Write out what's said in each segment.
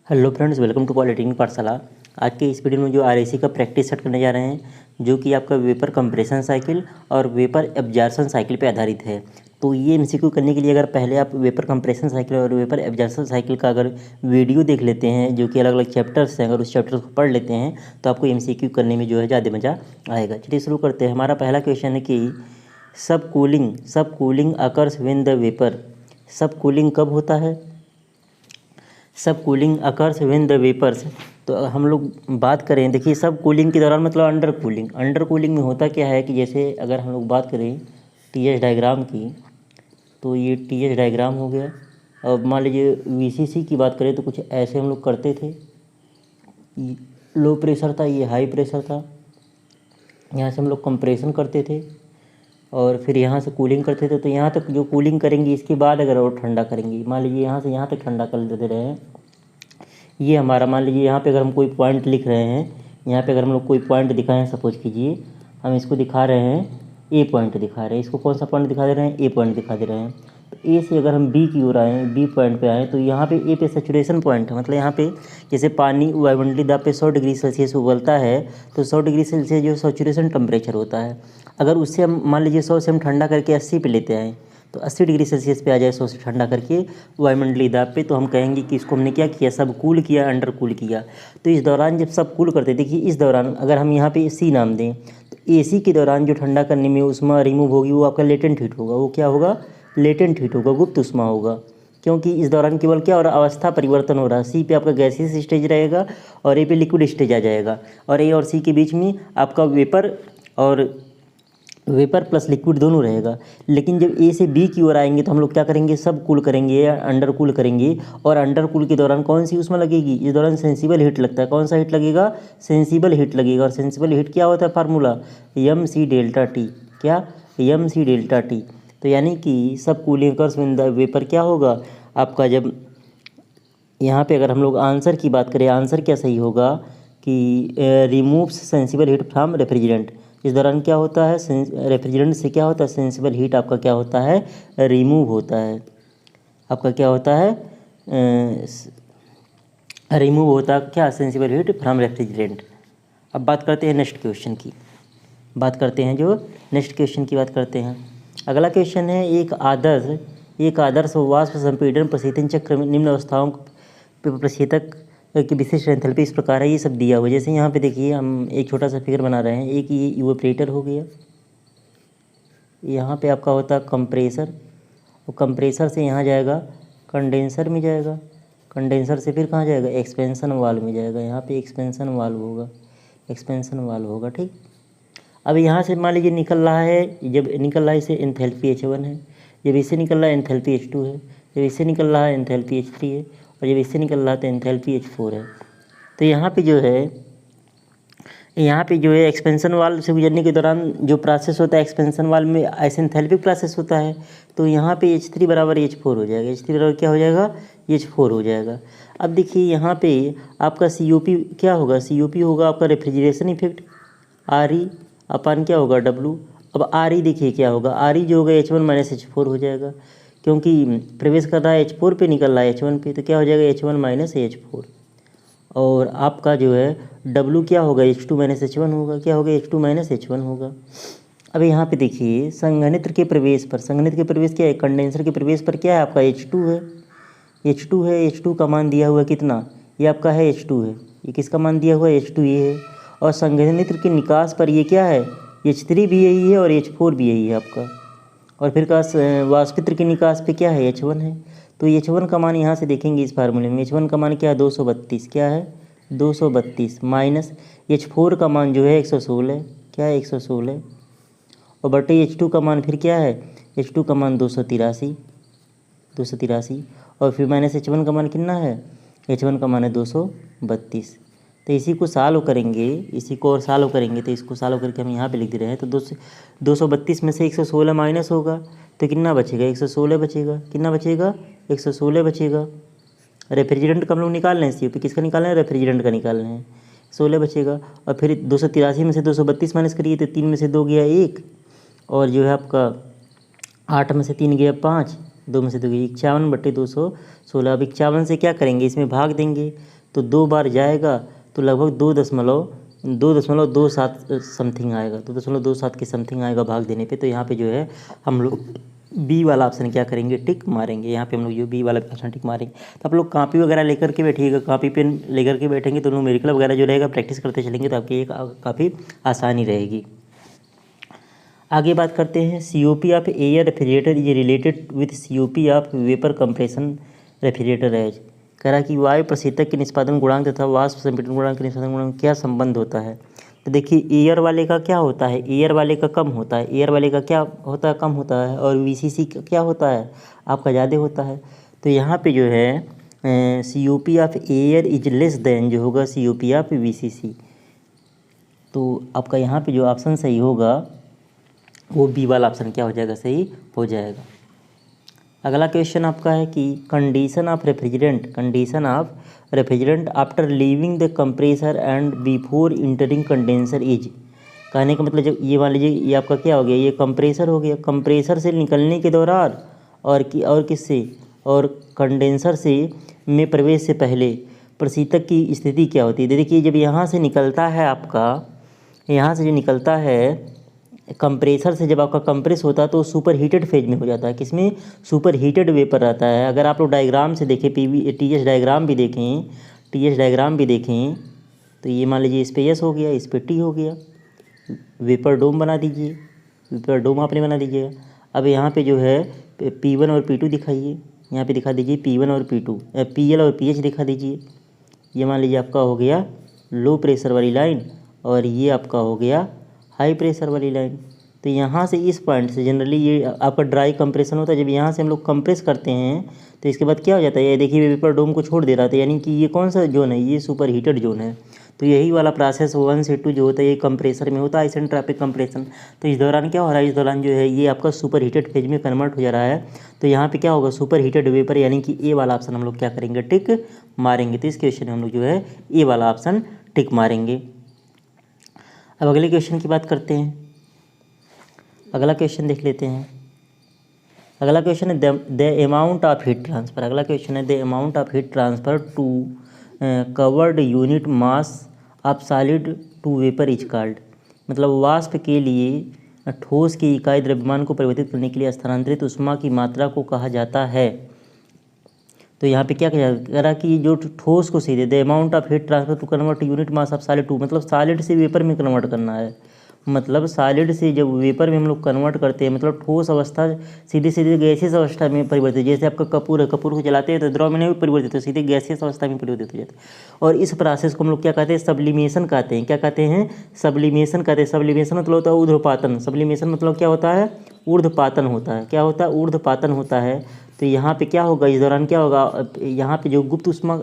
Hello friends, welcome to polytechnic Pathshala. आज के इस वीडियो में जो आरएसी का प्रैक्टिस सेट करने जा रहे हैं, जो कि आपका वेपर कंप्रेशन साइकिल और वेपर एब्जॉर्प्शन साइकिल पे आधारित है। तो ये एमसीक्यू करने के लिए अगर पहले आप वेपर कंप्रेशन साइकिल और वेपर एब्जॉर्प्शन साइकिल का अगर वीडियो देख लेते हैं, जो कि अलग अलग चैप्टर्स हैं, अगर उस चैप्टर को पढ़ लेते हैं तो आपको एमसीक्यू करने में जो है ज़्यादा मज़ा आएगा। चलिए शुरू करते हैं। हमारा पहला क्वेश्चन है कि sub cooling occurs when the vapour. Sub cooling कब होता है? Sub cooling occurs when the vapours. तो हम लोग बात करें, देखिए सब कूलिंग के दौरान मतलब अंडर कूलिंग में होता क्या है कि जैसे अगर हम लोग बात करें टीएच डायग्राम की, तो ये टीएच डायग्राम हो गया। और मान लीजिए वीसीसी की बात करें तो कुछ ऐसे हम लोग करते थे। लो प्रेशर था, ये हाई प्रेशर था। यहाँ से हम लोग कंप्रेशन करते थे और फिर यहाँ से कूलिंग करते थे। तो यहाँ तक जो कूलिंग करेंगे, इसके बाद अगर और ठंडा करेंगे, मान लीजिए यहाँ से यहाँ तक ठंडा कर देते रहे हैं। ये हमारा मान लीजिए यहाँ पे अगर हम कोई पॉइंट लिख रहे हैं, यहाँ पे अगर हम लोग कोई पॉइंट दिखाएं, सपोज कीजिए हम इसको दिखा रहे हैं, ए पॉइंट दिखा रहे हैं। इसको कौन सा पॉइंट दिखा दे रहे हैं? ए पॉइंट दिखा दे रहे हैं। तो ए से अगर हम बी की ओर आएँ, बी पॉइंट पे आएँ, तो यहाँ पे ए पे सेचुरेशन पॉइंट है। मतलब यहाँ पे जैसे पानी वायुमंडलीय दाब पे 100 डिग्री सेल्सियस उबलता है, तो 100 डिग्री सेल्सियस जो सेचुरेशन टेम्परेचर होता है। अगर उससे हम मान लीजिए 100 से हम ठंडा करके 80 पे लेते आएँ, तो 80 डिग्री सेल्सियस पे आ जाए 100 से ठंडा करके वायुमंडलीय दाब पे, तो हम कहेंगे कि इसको हमने क्या किया? सब कूल किया, अंडर कूल किया। तो इस दौरान जब सब कूल करते, देखिए इस दौरान अगर हम यहाँ पे सी नाम दें, तो एसी के दौरान जो ठंडा करने में उष्मा रिमूव होगी, वो आपका लेटेंट हीट होगा। वो क्या होगा? लेटेंट हीट होगा, गुप्त उष्मा होगा। क्योंकि इस दौरान केवल क्या हो रहा है? अवस्था परिवर्तन हो रहा है। सी पे आपका गैसियस स्टेज रहेगा और ए पे लिक्विड स्टेज आ जाएगा, और ए और सी के बीच में आपका वेपर प्लस लिक्विड दोनों रहेगा। लेकिन जब ए से बी की ओर आएंगे तो हम लोग क्या करेंगे? सब कूल करेंगे या अंडर कूल करेंगे। और अंडर कूल के दौरान कौन सी उष्मा लगेगी? इस दौरान सेंसिबल हीट लगता है। कौन सा हीट लगेगा? सेंसिबल हीट लगेगा। और सेंसिबल हीट क्या होता है? Formula M C delta T. क्या? M C delta T. तो यानी कि sub cooling occurs when the vapour क्या होगा आपका? जब यहाँ पे अगर हम लोग आंसर की बात करें, आंसर क्या सही होगा कि removes sensible heat from refrigerant. इस दौरान क्या होता है? रेफ्रिजरेंट से क्या होता है? सेंसिबल हीट आपका क्या होता है? रिमूव होता है। आपका क्या होता है? रिमूव होता है क्या? Sensible heat from refrigerant. अब बात करते हैं नेक्स्ट क्वेश्चन की। बात करते हैं जो नेक्स्ट क्वेश्चन की बात करते हैं। अगला क्वेश्चन है, एक आदर्श वाष्प संपीड़न प्रशीतन चक्र में निम्न अवस्थाओं प्रशीतक की विशिष्ट एंथैल्पी इस प्रकार है। ये सब दिया हुआ है। जैसे यहाँ पे देखिए हम एक छोटा सा फिगर बना रहे हैं। एक ये इवेपोरेटर हो गया, यहाँ पे आपका होता है कंप्रेसर, और कंप्रेसर से यहाँ जाएगा कंडेंसर में जाएगा, कंडेंसर से फिर कहाँ जाएगा? एक्सपेंशन वाल्व में जाएगा। यहाँ पे एक्सपेंशन वाल्व होगा, ठीक। अब यहाँ से मान लीजिए निकल रहा है, जब निकल रहा है इसे एंथैल्पी H1 है, जब इससे निकल रहा है एंथैल्पी H2 है, जब इससे निकल रहा है एंथैल्पी H3 है, और जब इससे निकल रहा है तो एंथैल्पी H4 है। तो यहाँ पे जो है एक्सपेंशन वाल्व से गुजरने के दौरान जो प्रोसेस होता है एक्सपेंशन वाल्व में आइसेंथैल्पिक प्रोसेस होता है। तो यहाँ पे H3 बराबर H4 हो जाएगा। H3 बराबर क्या हो जाएगा? H4 हो जाएगा। अब देखिए यहाँ पे आपका COP क्या होगा? COP होगा आपका रेफ्रिजरेशन इफेक्ट, RE अपन क्या होगा? W। अब RE देखिए क्या होगा? RE जो होगा H1 माइनस H4 हो जाएगा, क्योंकि प्रवेश कर रहा है H4 पे, निकल रहा है H1 पे, तो क्या हो जाएगा? H1 minus H4। और आपका जो है W क्या होगा? H2 माइनस H1 होगा। क्या होगा? H2 माइनस H1 होगा। अब यहाँ पे देखिए संघनित्र के प्रवेश पर, संघनित्र के प्रवेश क्या है? कंडेंसर के प्रवेश पर क्या है आपका? H2 है। H2 का मान दिया हुआ है कितना? ये आपका है H2 है। ये किसका मान दिया हुआ है? H2 ये है। और संघनित्र के निकास पर ये क्या है? H3 भी यही है और H4 भी यही है आपका। और फिर का वाष्पित्र के निकास पे क्या है? H1 है। तो H1 का मान यहाँ से देखेंगे इस फार्मूले में, H1 का मान क्या है? 232। क्या है? 232 माइनस H4 का मान जो है 116। क्या है? 116। और बटे H2 का मान फिर क्या है? H2 का मान 283। और फिर माइनस H1 का मान कितना है? H1 का मान है 232। तो इसी को सॉल्व करेंगे, तो इसको सॉल्व करके हम यहाँ पे लिख दे रहे हैं। तो 232 में से 116 माइनस होगा तो कितना बचेगा? 116 बचेगा। कितना बचेगा? 116 बचेगा। रेफ्रिजरेंट का हम लोग निकाल रहे हैं, COP किसका निकाल रहे हैं? रेफ्रिजरेंट का निकाल रहे हैं। 16 बचेगा। और फिर 283 में से 232 माइनस करिए तो 3 में से 2 गया 1, और जो है आपका 8 में से 3 गया 5, 2 में से 2 गया 51 बटे 216। अब 51 से क्या करेंगे? इसमें भाग देंगे, तो 2 बार जाएगा तो लगभग 2.27 समथिंग आएगा, 2.27 के समथिंग आएगा भाग देने पे। तो यहाँ पे जो है हम लोग बी वाला ऑप्शन क्या करेंगे, टिक मारेंगे। यहाँ पे हम लोग जो बी वाला ऑप्शन टिक मारेंगे। तो आप लोग कॉपी वगैरह लेकर के बैठिएगा, कॉपी पेन लेकर के बैठेंगे तो न्यूमेरिकल वगैरह जो रहेगा प्रैक्टिस करते चलेंगे तो आपकी ये काफ़ी आसानी रहेगी। आगे बात करते हैं, COP of air refrigerator is related with COP of vapour compression refrigerator as. कह रहा कि वायु प्रशीतक के निष्पादन गुणांक तथा वाष्प संपीड़न गुणांक के निष्पादन गुणांक क्या संबंध होता है। तो देखिए एयर वाले का क्या होता है, एयर वाले का कम होता है, एयर वाले का क्या होता है, कम होता है, और VCC का क्या होता है, आपका ज़्यादा होता है। तो यहाँ पे जो है COP of air is less than जो होगा COP ऑफ VCC। तो आपका यहाँ पे जो ऑप्शन सही होगा वो बी वाला ऑप्शन क्या हो जाएगा, सही हो जाएगा। अगला क्वेश्चन आपका है कि condition of refrigerant after leaving the compressor and before entering condenser is. कहने का मतलब जब ये मान लीजिए ये आपका क्या हो गया, ये कंप्रेसर हो गया, कंप्रेसर से निकलने के दौरान और किससे, और कंडेंसर से में प्रवेश से पहले प्रशीतक की स्थिति क्या होती है। देखिए जब यहाँ से निकलता है आपका, यहाँ से जो निकलता है कंप्रेसर से, जब आपका कंप्रेस होता है तो सुपर हीटेड फेज में हो जाता है। किसमें, सुपर हीटेड वेपर रहता है। अगर आप लोग डायग्राम से देखें, TS डायग्राम भी देखें तो ये मान लीजिए इस पे S हो गया, इस पे T हो गया, वेपर डोम बना दीजिए, वेपर डोम आपने बना दीजिएगा। अब यहाँ पे जो है P1 और P2 दिखाइए, यहाँ पे दिखा दीजिए P1 और P2, PL और PH दिखा दीजिए। ये मान लीजिए आपका हो गया लो प्रेशर वाली लाइन और ये आपका हो गया हाई प्रेशर वाली लाइन। तो यहाँ से इस पॉइंट से जनरली ये आपका ड्राई कंप्रेशन होता है। जब यहाँ से हम लोग कंप्रेस करते हैं तो इसके बाद क्या हो जाता है, ये देखिए वेपर डोम को छोड़ दे रहा था, यानी कि ये कौन सा जोन है, ये सुपर हीटेड जोन है। तो यही वाला प्रोसेस 1 से 2 जो होता है ये कंप्रेसर में होता है, आइसेंट्रोपिक कंप्रेशन। तो इस दौरान क्या हो रहा है, इस दौरान जो है ये आपका सुपर हीटेड फेज में कन्वर्ट हो जा रहा है। तो यहाँ पे क्या होगा, सुपर हीटेड वेपर, यानी कि ए वाला ऑप्शन हम लोग क्या करेंगे, टिक मारेंगे। तो इस क्वेश्चन में हम लोग जो है ए वाला ऑप्शन टिक मारेंगे। अब अगले क्वेश्चन की बात करते हैं। अगला क्वेश्चन देख लेते हैं। अगला क्वेश्चन है the amount of heat transfer. अगला क्वेश्चन है the amount of heat transfer to covered unit mass of solid to vapour is called. मतलब वाष्प के लिए ठोस की इकाई द्रव्यमान को परिवर्तित करने के लिए स्थानांतरित ऊष्मा की मात्रा को कहा जाता है। तो यहाँ पे क्या कह रहा कि जो ठोस को सीधे the amount of heat transfer to convert unit mass of solid to, मतलब सॉलिड से वेपर में कन्वर्ट करना है। मतलब सॉलिड से जब वेपर में हम लोग कन्वर्ट करते हैं, मतलब ठोस अवस्था सीधे सीधे गैसियस अवस्था में परिवर्तित। जैसे आपका कपूर है, कपूर को जलाते हैं तो द्रव में नहीं परिवर्तित हो, सीधे गैसियस अवस्था में परिवर्तित हो जाता है। और इस प्रोसेस को हम लोग क्या कहते हैं, सब्लिमेशन कहते हैं। क्या कहते हैं, सब्लिमेशन कहते हैं। सब्लिमेशन मतलब होता है ऊर्ध्वपातन। सब्लिमेशन मतलब क्या होता है, ऊर्ध्वपातन होता है। क्या होता है, ऊर्ध्वपातन होता है। तो यहाँ पे क्या होगा, इस दौरान क्या होगा, यहाँ पे जो गुप्त ऊष्मा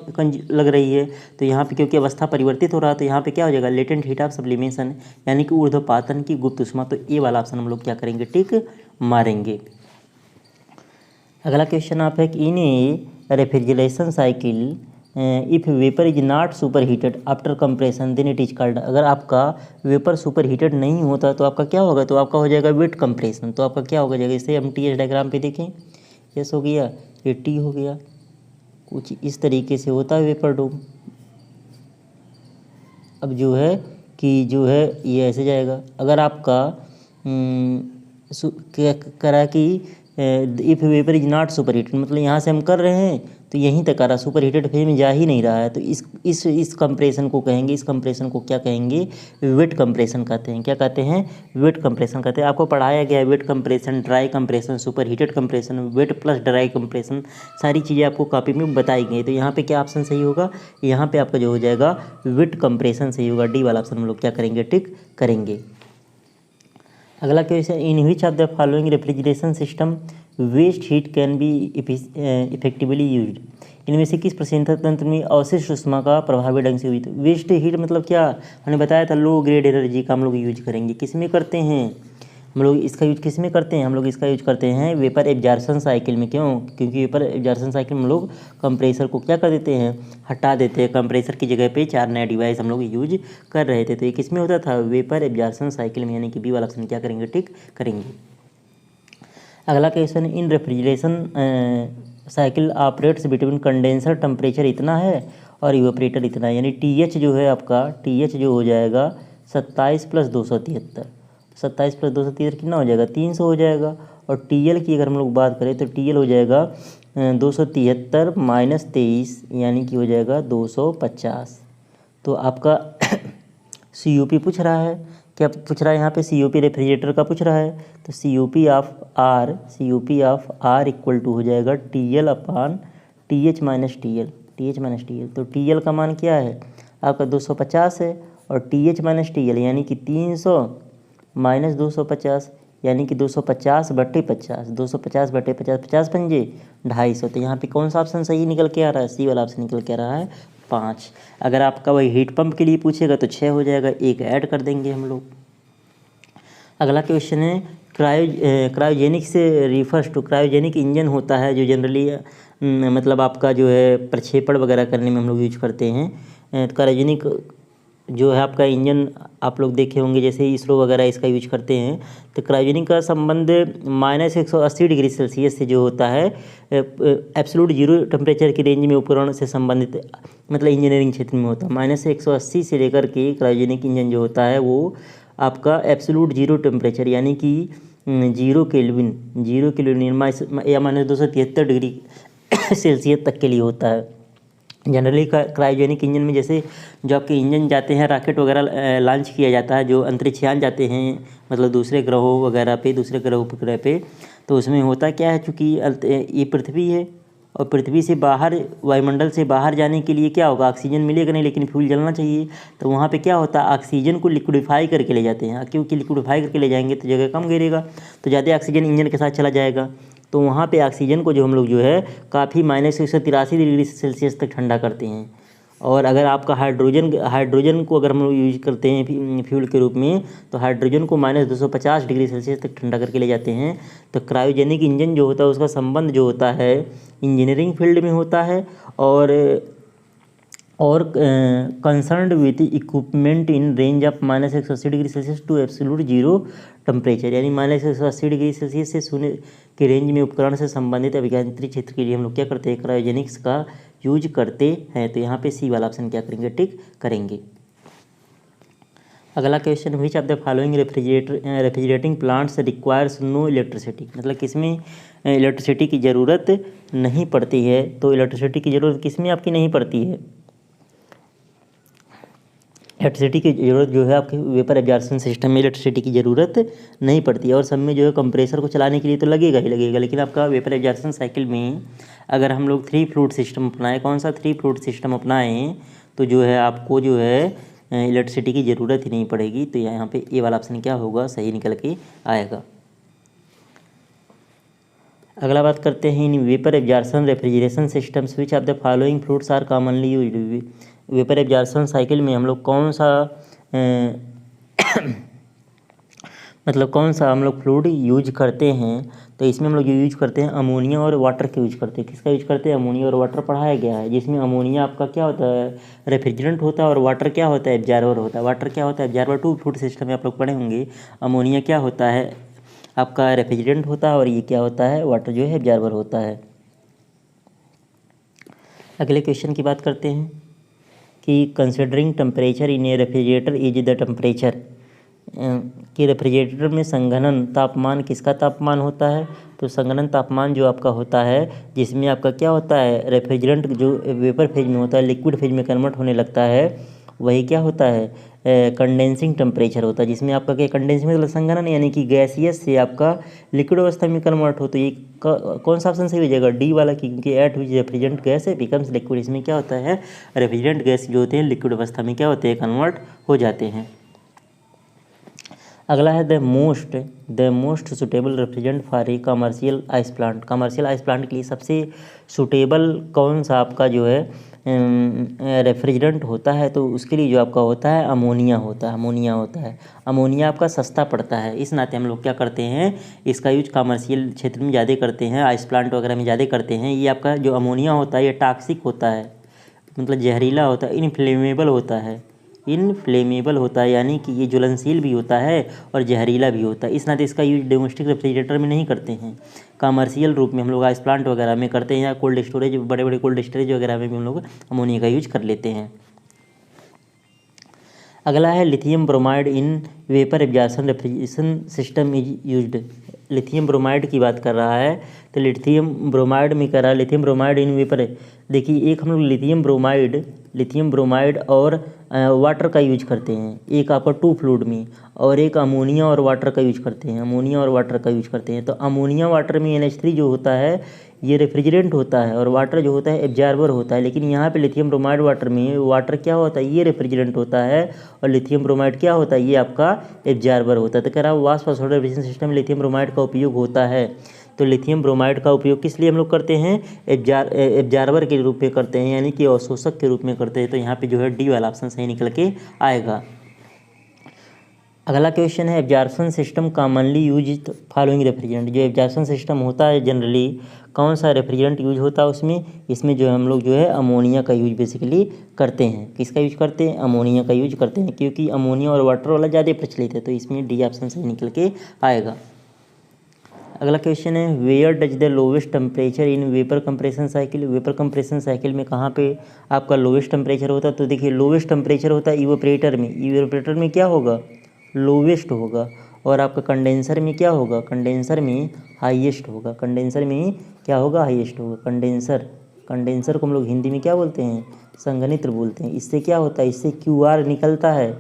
लग रही है, तो यहाँ पे क्योंकि अवस्था परिवर्तित हो रहा है तो यहाँ पे क्या हो जाएगा, लेटेंट हीट ऑफ सब्लिमेशन, यानी कि ऊर्ध्वपातन की गुप्त ऊष्मा। तो ए वाला ऑप्शन हम लोग क्या करेंगे, टिक मारेंगे। अगला क्वेश्चन आप है कि in a refrigeration cycle if vapour is not super heated after compression then it is called. अगर आपका वेपर सुपर हीटेड नहीं होता तो आपका क्या होगा, तो आपका हो जाएगा वेट कंप्रेशन। तो आपका क्या होगा जाएगा, इसे हम TS डायग्राम पे देखें, यस हो गया, ये T हो गया, कुछ इस तरीके से होता है वेपर डोम। अब जो है कि जो है ये ऐसे जाएगा। अगर आपका करा कि if vapour is not super heated, मतलब यहाँ से हम कर रहे हैं तो यहीं तक आ रहा, सुपर हीटेड फेज में जा ही नहीं रहा है। तो इस कंप्रेशन को कहेंगे, इस कंप्रेशन को क्या कहेंगे, वेट कंप्रेशन कहते हैं। क्या कहते हैं, वेट कंप्रेशन कहते हैं। आपको पढ़ाया गया है wet compression, dry compression, superheated compression, wet plus dry compression, सारी चीज़ें आपको कॉपी में बताई गई। तो यहाँ पे क्या ऑप्शन सही होगा, यहाँ पे आपका जो हो जाएगा वेट कंप्रेशन सही होगा। डी वाला ऑप्शन हम लोग क्या करेंगे, टिक करेंगे। अगला question, in which of the following refrigeration system waste heat can be effectively used. इनमें से किस प्रशीतन तंत्र में अवशिष्ट ऊष्मा का प्रभावी ढंग से यूज। वेस्ट हीट मतलब क्या, हमने बताया था लो ग्रेड एनर्जी का हम लोग यूज करेंगे। किस में करते हैं हम लोग, इसका यूज किस में करते हैं हम लोग, इसका यूज करते हैं वेपर एब्जॉर्प्शन साइकिल में। क्यों, क्योंकि वेपर एब्जॉर्प्शन साइकिल में हम लोग कंप्रेसर को क्या कर देते हैं, हटा देते हैं। कंप्रेसर की जगह पे 4 नए डिवाइस हम लोग यूज कर रहे थे। तो ये किस में होता था, वेपर एब्जॉर्प्शन साइकिल में, यानी कि बी वाला ऑप्शन क्या करेंगे, टिक करेंगे। अगला question, in refrigeration cycle operates between condenser temperature इतना है और इवेपोरेटर इतना, यानी TH जो है आपका, TH जो हो जाएगा 27 + 273, 27 + 273 कितना हो जाएगा, 300 हो जाएगा। और TL की अगर हम लोग बात करें तो TL हो जाएगा 273 - 23, यानी कि हो जाएगा 250। तो आपका COP पूछ रहा है, क्या पूछ रहा है यहाँ पे, COP रेफ्रिजरेटर का पूछ रहा है। तो COP of R equal to हो जाएगा TL upon TH minus TL, तो TL का मान क्या है आपका 250 है, और TH माइनस TL यानी कि 300 माइनस 250, यानी कि 250/50, 250/50, 50 पंजे 250। तो यहाँ पे कौन सा ऑप्शन सही निकल के आ रहा है, C वाला ऑप्शन निकल के आ रहा है 5। अगर आपका वही हीट पंप के लिए पूछेगा तो 6 हो जाएगा, 1 ऐड कर देंगे हम लोग। अगला क्वेश्चन है क्रायोजेनिक से रिफर्स टू, क्रायोजेनिक इंजन होता है जो जनरली मतलब आपका जो है प्रक्षेपण वगैरह करने में हम लोग यूज करते हैं। क्रायोजेनिक जो है आपका इंजन आप लोग देखे होंगे, जैसे इसरो वगैरह इसका यूज करते हैं। तो क्रायोजेनिक का संबंध -180 डिग्री सेल्सियस से जो होता है एब्सोल्यूट जीरो टेम्परेचर की रेंज में उपकरण से संबंधित, मतलब इंजीनियरिंग क्षेत्र में होता है। -180 से लेकर के क्रायोजेनिक इंजन जो होता है वो आपका एब्सोल्यूट जीरो टेम्परेचर, यानी कि 0 केल्विन या -273 डिग्री सेल्सियस तक के लिए होता है। जनरली क्रायोजेनिक इंजन में जैसे जो आपके इंजन जाते हैं, रॉकेट वगैरह लॉन्च किया जाता है, जो अंतरिक्षयान जाते हैं मतलब दूसरे ग्रहों वगैरह पे, दूसरे ग्रह उपग्रह पे, तो उसमें होता क्या है, चूँकि ये पृथ्वी है और पृथ्वी से बाहर, वायुमंडल से बाहर जाने के लिए क्या होगा, ऑक्सीजन मिलेगा नहीं, लेकिन फ्यूल जलना चाहिए। तो वहाँ पे क्या होता है, ऑक्सीजन को लिक्विडिफाई करके ले जाते हैं, क्योंकि लिक्विडिफाई करके ले जाएंगे तो जगह कम घेरेगा, तो ज़्यादा ऑक्सीजन इंजन के साथ चला जाएगा। तो वहाँ पे ऑक्सीजन को जो हम लोग जो है काफ़ी -183 डिग्री सेल्सियस तक ठंडा करते हैं। और अगर आपका हाइड्रोजन को अगर हम लोग यूज करते हैं फ्यूल के रूप में, तो हाइड्रोजन को -250 डिग्री सेल्सियस तक ठंडा करके ले जाते हैं। तो क्रायोजेनिक इंजन जो होता है उसका संबंध जो होता है इंजीनियरिंग फील्ड में होता है, और concerned with equipment in range of -180 degree Celsius to absolute zero temperature, यानी -180 डिग्री सेल्सियस से शून्य के रेंज में उपकरण से संबंधित अभियांत्रिक क्षेत्र के लिए हम लोग क्या करते हैं, क्रायोजेनिक्स का यूज करते हैं। तो यहाँ पे C वाला ऑप्शन क्या करेंगे, टिक करेंगे। अगला question, which of the following refrigerating plants requires no electricity, मतलब किसमें इलेक्ट्रिसिटी की ज़रूरत नहीं पड़ती है। तो इलेक्ट्रिसिटी की ज़रूरत किसमें आपकी नहीं पड़ती है, इलेक्ट्रिसिटी की ज़रूरत जो है आपके वेपर एब्जॉर्प्शन सिस्टम में इलेक्ट्रिसिटी की ज़रूरत नहीं पड़ती है। और सब में जो है कंप्रेसर को चलाने के लिए तो लगेगा ही लगेगा, लेकिन आपका वेपर एब्जॉर्प्शन साइकिल में अगर हम लोग 3 फ्लूइड सिस्टम अपनाएं, कौन सा 3 फ्लूइड सिस्टम अपनाएं, तो जो है आपको जो है इलेक्ट्रिसिटी की ज़रूरत ही नहीं पड़ेगी। तो यहाँ पे ए वाला ऑप्शन क्या होगा, सही निकल के आएगा। अगला बात करते हैं in vapour absorption refrigeration systems which of the following fluids are commonly used. Vapour absorption cycle में हम लोग कौन सा मतलब कौन सा हम लोग फ्लूइड यूज करते हैं। तो इसमें हम लोग जो यूज करते हैं अमोनिया और वाटर का यूज करते हैं। किसका यूज करते हैं, अमोनिया और वाटर पढ़ाया गया है, जिसमें अमोनिया आपका क्या होता है, रेफ्रिजरेंट होता है, और वाटर क्या होता है, एब्जॉर्बर होता है। वाटर क्या होता है, एब्जॉर्बर। 2 फ्लूइड सिस्टम में आप लोग पढ़े होंगे। अमोनिया क्या होता है आपका, रेफ्रिजरेंट होता है, और ये क्या होता है, वाटर जो है एब्जॉर्बर होता है। अगले क्वेश्चन की बात करते हैं कि considering temperature in A refrigerator is the temperature, कि रेफ्रिजरेटर में संघनन तापमान किसका तापमान होता है। तो संघनन तापमान जो आपका होता है, जिसमें आपका क्या होता है, रेफ्रिजरेंट जो वेपर फेज में होता है लिक्विड फेज में कन्वर्ट होने लगता है, वही क्या होता है, कंडेंसिंग टेम्परेचर होता है, जिसमें आपका क्या कंडेंसिंग मतलब संघनन, यानी कि गैसियस से आपका लिक्विड अवस्था में कन्वर्ट हो। तो ये कौन सा ऑप्शन सही हो जाएगा, डी वाला, क्योंकि एट विच रेफ्रिजरेंट गैस है बिकम्स लिक्विड। इसमें क्या होता है, रेफ्रिजरेंट गैस जो होते हैं लिक्विड अवस्था में क्या होते हैं, कन्वर्ट हो जाते हैं। अगला है the most suitable refrigerant for a commercial ice plant. Commercial ice plant के लिए सबसे सुटेबल कौन सा आपका जो है रेफ्रिजरेंट होता है। तो उसके लिए जो आपका होता है अमोनिया होता है। अमोनिया आपका सस्ता पड़ता है, इस नाते हम लोग क्या करते हैं, इसका यूज कमर्शियल क्षेत्र में ज़्यादा करते हैं, आइस प्लांट वगैरह में ज़्यादा करते हैं। ये आपका जो अमोनिया होता है ये टॉक्सिक होता है, मतलब जहरीला होता है, इनफ्लेमेबल होता है, इनफ्लेमेबल होता है, यानी कि ये ज्वलनशील भी होता है और जहरीला भी होता है। इस नाते इसका यूज डोमेस्टिक रेफ्रिजरेटर में नहीं करते हैं, कमर्शियल रूप में हम लोग आइस प्लांट वगैरह में करते हैं, या कोल्ड स्टोरेज, बड़े बड़े कोल्ड स्टोरेज वगैरह में भी हम लोग अमोनिया का यूज कर लेते हैं। अगला है lithium bromide in vapour absorption refrigeration system is used. Lithium bromide की बात कर रहा है, तो लिथियम ब्रोमाइड में कर रहा है, लिथियम ब्रोमाइड इन वेपर। देखिए, एक हम लोग लिथियम ब्रोमाइड और वाटर का यूज करते हैं, एक आपका 2 फ्लूइड में, और एक अमोनिया और वाटर का यूज करते हैं। तो अमोनिया वाटर में NH3 जो होता है ये रेफ्रिजरेंट होता है, और वाटर जो होता है एब्जॉर्बर होता है। लेकिन यहाँ पे लिथियम ब्रोमाइड वाटर में वाटर क्या होता है, ये रेफ्रिजरेंट होता है, और लिथियम ब्रोमाइड क्या होता है, ये आपका एब्जॉर्बर होता है। तो कह रहा है वाष्प रेफ्रिजरेशन सिस्टम में लिथियम ब्रोमाइड का उपयोग होता है। तो लिथियम ब्रोमाइड का उपयोग किस लिए हम लोग करते हैं, एब्जॉर्बर के रूप में करते हैं, यानी कि अवशोषक के रूप में करते हैं। तो यहाँ पे जो है डी वाला ऑप्शन सही निकल के आएगा। अगला क्वेश्चन है absorption system commonly use following refrigerant. जो एब्जॉर्प्शन सिस्टम होता है जनरली कौन सा रेफ्रिजरेंट यूज होता है उसमें, इसमें जो है हम लोग जो है अमोनिया का यूज बेसिकली करते हैं। किसका यूज करते हैं, अमोनिया का यूज करते हैं, क्योंकि अमोनिया और वाटर वाला ज़्यादा प्रचलित है। तो इसमें डी ऑप्शन सही निकल के आएगा। अगला क्वेश्चन है where does the lowest temperature in vapour compression cycle. Vapour compression cycle में कहाँ पे आपका लोवेस्ट टेम्परेचर होता है, तो देखिए लोवेस्ट टेम्परेचर होता है इवेपोरेटर में। इवेपोरेटर में क्या होगा, लोवेस्ट होगा, और आपका कंडेंसर में क्या होगा, कंडेंसर में हाईएस्ट होगा। कंडेंसर में क्या होगा, हाईएस्ट होगा। कंडेंसर को हम लोग हिंदी में क्या बोलते हैं, संघनित्र बोलते हैं। इससे क्या होता है, इससे QR निकलता है,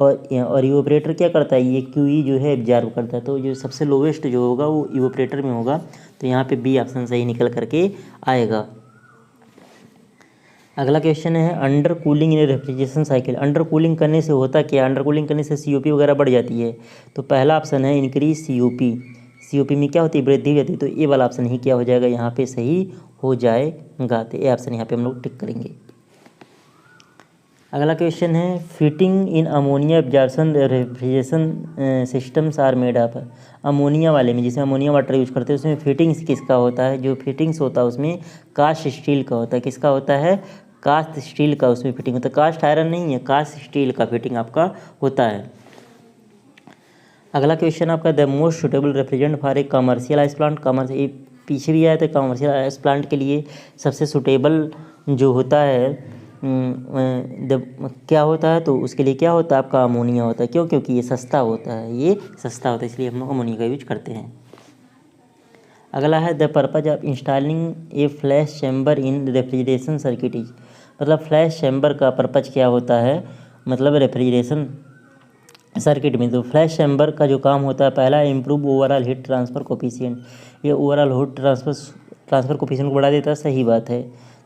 और इवेपोरेटर क्या करता है, ये QE जो है एब्जॉर्ब करता है। तो जो सबसे लोवेस्ट जो होगा वो इवेपोरेटर में होगा। तो यहाँ पे बी ऑप्शन सही निकल करके आएगा। अगला क्वेश्चन है अंडर कूलिंग इन रेफ्रिजरेशन साइकिल। अंडर कूलिंग करने से होता क्या, अंडर कूलिंग करने से COP वगैरह बढ़ जाती है। तो पहला ऑप्शन है इंक्रीज COP में क्या होती है, वृद्धि हो जाती है। तो ये वाला ऑप्शन ही क्या हो जाएगा, यहाँ पे सही हो जाएगा। तो ये ऑप्शन यहाँ पे हम लोग टिक करेंगे। अगला क्वेश्चन है fitting in ammonia absorption refrigeration systems are made up. Ammonia वाले में जिसमें अमोनिया वाटर यूज करते हैं उसमें फिटिंग्स किसका होता है, जो फिटिंग्स होता है उसमें कास्ट स्टील का होता है। किसका होता है, कास्ट स्टील का उसमें फिटिंग होता है। कास्ट आयरन नहीं है, कास्ट स्टील का फिटिंग आपका होता है। अगला क्वेश्चन आपका the most suitable refrigerant for a commercial ice plant. Commercial पीछे भी आया था, कमर्शियल आइस प्लांट के लिए सबसे सुटेबल जो होता है क्या होता है, तो उसके लिए क्या होता है आपका अमोनिया होता है। क्यों, क्योंकि ये सस्ता होता है, इसलिए हम लोग अमोनिया का यूज करते हैं। अगला है the purpose of installing A flash chamber in refrigeration circuit is. मतलब फ्लैश चैम्बर का पर्पज क्या होता है, मतलब रेफ्रिजरेशन सर्किट में। तो फ्लैश चैम्बर का जो काम होता है, पहला improve overall heat transfer coefficient. ये ओवरऑल हीट ट्रांसफ़र कोफिशिएंट को बढ़ा देता है, सही बात है।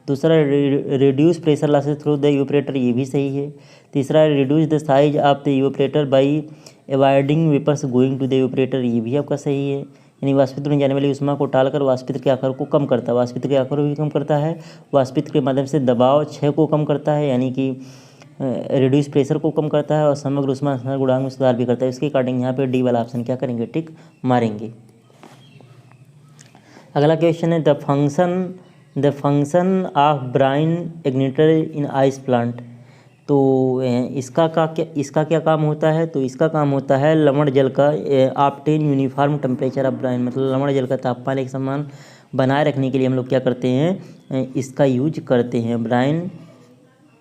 दूसरा reduce pressure losses through the evaporator, ये भी सही है। तीसरा reduce the size of the evaporator by avoiding vapours going to the evaporator, ये भी आपका सही है। यानी वाष्पित्र में जाने वाली उष्मा को टालकर वाष्पित्र के आकार को कम करता है। वाष्पित्र के आकार को भी कम करता है, वाष्पित्र के माध्यम से दबाव क्षय को कम करता है, यानी कि रिड्यूस प्रेशर को कम करता है, और समग्र उष्मा गुणांक में सुधार भी करता है। इसके अकॉर्डिंग यहाँ पे डी वाला ऑप्शन क्या करेंगे, टिक मारेंगे। अगला क्वेश्चन है the function of brine agitator in ice plant. तो इसका क्या काम होता है, तो इसका काम होता है लवण जल का obtain uniform temperature of Bryan. मतलब लवण जल का तापमान एक समान बनाए रखने के लिए हम लोग क्या करते हैं, इसका यूज करते हैं। ब्राइन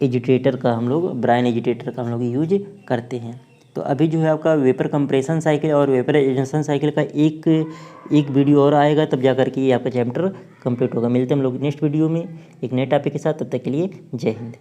एजिटेटर का हम लोग यूज करते हैं। तो अभी जो है आपका वेपर कंप्रेशन साइकिल और वेपर एजेंशन साइकिल का एक वीडियो और आएगा, तब जा करके ये आपका चैप्टर कंप्लीट होगा। मिलते हैं हम लोग नेक्स्ट वीडियो में एक नए टॉपिक के साथ। तब तक के लिए जय हिंद।